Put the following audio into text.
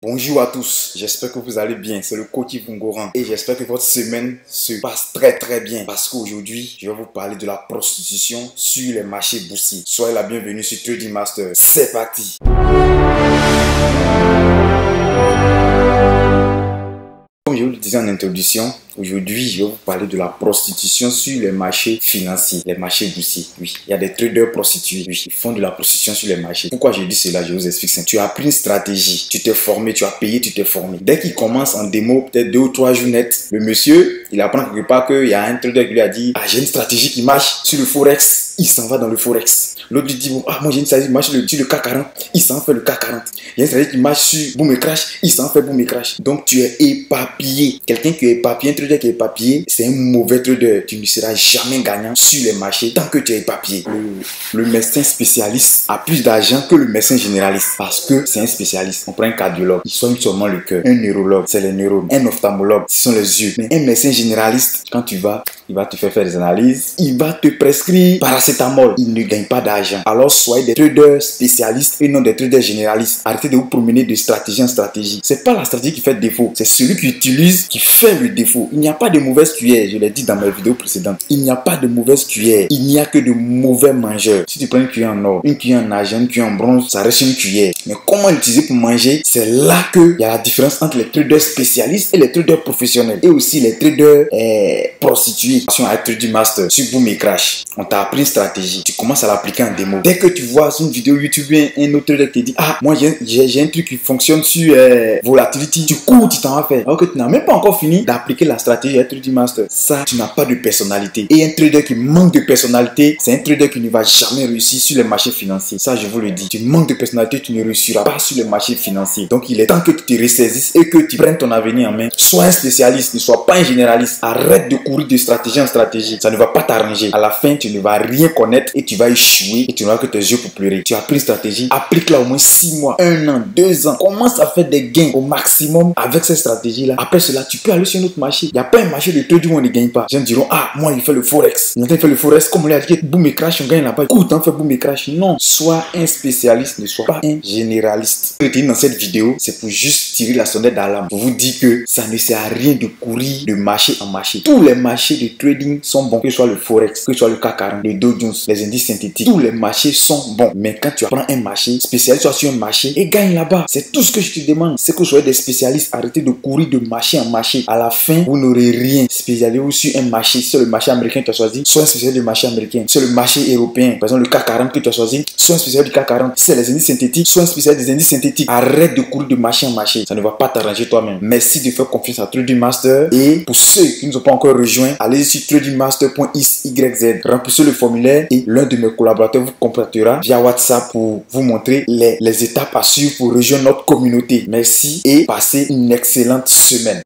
Bonjour à tous, j'espère que vous allez bien, c'est le coach Yves Ngoran et j'espère que votre semaine se passe très bien parce qu'aujourd'hui, je vais vous parler de la prostitution sur les marchés boursiers. Soyez la bienvenue sur Trading Master, c'est parti! Comme je vous le disais en introduction, aujourd'hui, je vais vous parler de la prostitution sur les marchés financiers, les marchés boursiers. Oui, il y a des traders prostitués. Oui, ils font de la prostitution sur les marchés. Pourquoi je dis cela? Je vous explique ça. Tu as pris une stratégie, tu t'es formé, tu as payé, tu t'es formé. Dès qu'il commence en démo, peut-être 2 ou 3 jours net, le monsieur, il apprend quelque part qu'il y a un trader qui lui a dit « Ah, j'ai une stratégie qui marche sur le Forex ». Il s'en va dans le Forex. L'autre lui dit bon, ah, moi j'ai une stratégie qui marche sur le CAC 40. Il s'en fait le CAC 40. Il y a une stratégie qui marche sur Boom et Crash. Il s'en fait Boom et Crash. Donc tu es éparpillé. Quelqu'un qui est éparpillé, un trader qui est éparpillé, c'est un mauvais trader. Tu ne seras jamais gagnant sur les marchés tant que tu es éparpillé. Le médecin spécialiste a plus d'argent que le médecin généraliste parce que c'est un spécialiste. On prend un cardiologue, il soigne seulement le cœur. Un neurologue, c'est les neurones. Un ophtalmologue, ce sont les yeux. Mais un médecin généraliste, quand tu vas, il va te faire des analyses, il va te prescrire paracétamol. Il ne gagne pas d'argent. Alors soyez des traders spécialistes et non des traders généralistes. Arrêtez de vous promener de stratégie en stratégie. C'est pas la stratégie qui fait défaut, c'est celui qui utilise qui fait le défaut. Il n'y a pas de mauvaise cuillère, je l'ai dit dans mes vidéos précédentes. Il n'y a pas de mauvaise cuillère. Il n'y a que de mauvais mangeurs. Si tu prends une cuillère en or, une cuillère en argent, une cuillère en bronze, ça reste une cuillère. Mais comment l'utiliser pour manger, c'est là qu'il y a la différence entre les traders spécialistes et les traders professionnels. Et aussi les traders prostitués. À Trading Master, sur Boom et Crash, on t'a appris une stratégie. Tu commences à l'appliquer en démo. Dès que tu vois sur une vidéo YouTube un autre trader qui te dit ah, moi j'ai un truc qui fonctionne sur Volatility, tu cours, tu t'en vas faire. Alors que tu n'as même pas encore fini d'appliquer la stratégie à Trading Master. Ça, tu n'as pas de personnalité. Et un trader qui manque de personnalité, c'est un trader qui ne va jamais réussir sur les marchés financiers. Ça, je vous le dis. Tu manques de personnalité, tu ne réussiras pas sur les marchés financiers. Donc, il est temps que tu te ressaisisses et que tu prennes ton avenir en main. Sois un spécialiste, ne sois pas un généraliste. Arrête de courir de stratégie en stratégie. Ça ne va pas t'arranger. À la fin, tu ne vas rien connaître et tu vas échouer et tu n'auras que tes yeux pour pleurer. Tu as pris une stratégie, applique-la au moins 6 mois, 1 an, 2 ans. Commence à faire des gains au maximum avec cette stratégie-là. Après cela, tu peux aller sur un autre marché. Il n'y a pas un marché de trading où on ne gagne pas. Les gens diront, ah, moi, il fait le Forex. Il fait le Forex comme on l'a dit, Boom et Crash, on gagne là-bas. Écoute, on fait Boom et Crash. Non, sois un spécialiste, ne sois pas un généraliste. Ce que je dis dans cette vidéo, c'est pour juste tirer la sonnette d'alarme. Pour vous dire que ça ne sert à rien de courir de marché en marché. Tous les marchés de trading sont bons, que ce soit le Forex, que ce soit le CAC 40, le Dow Jones, les indices synthétiques, tous les marchés sont bons. Mais quand tu apprends un marché, spécialise sur un marché et gagne là-bas. C'est tout ce que je te demande. C'est que vous soyez des spécialistes, arrêtez de courir de marché en marché. À la fin, vous n'aurez rien. Spécialisez-vous sur un marché. Si c'est le marché américain que tu as choisi, sois un spécialiste du marché américain. Si c'est le marché européen, par exemple le CAC 40 que tu as choisi, sois un spécialiste du CAC 40. Si c'est les indices synthétiques, sois un spécialiste des indices synthétiques. Arrête de courir de marché en marché. Ça ne va pas t'arranger toi-même. Merci de faire confiance à Trading Master. Et pour ceux qui ne sont pas encore rejoints, allez sur tradingmaster.xyz. Remplissez le formulaire et l'un de mes collaborateurs vous contactera via WhatsApp pour vous montrer les étapes à suivre pour rejoindre notre communauté. Merci et passez une excellente semaine.